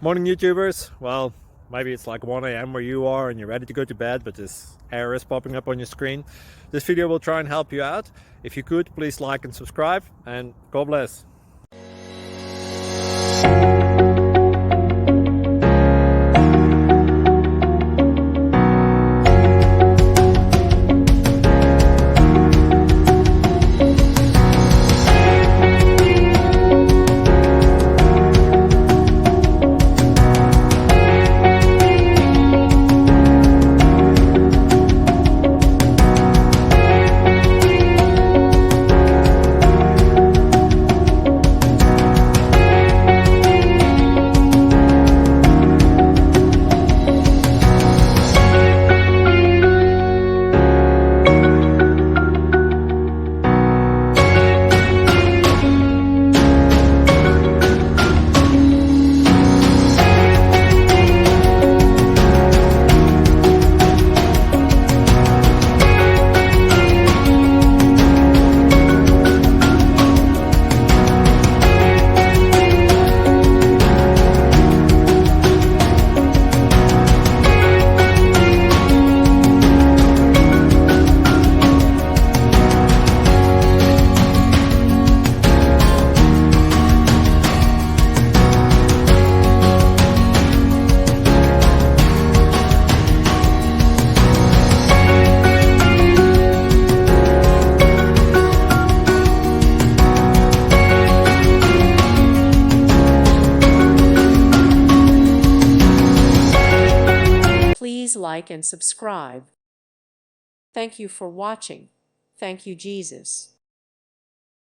Morning YouTubers. Well, maybe it's like 1 a.m. where you are and you're ready to go to bed, but this error is popping up on your screen. This video will try and help you out. If you could, please like and subscribe, and God bless. Please like and subscribe. Thank you for watching. Thank you, Jesus.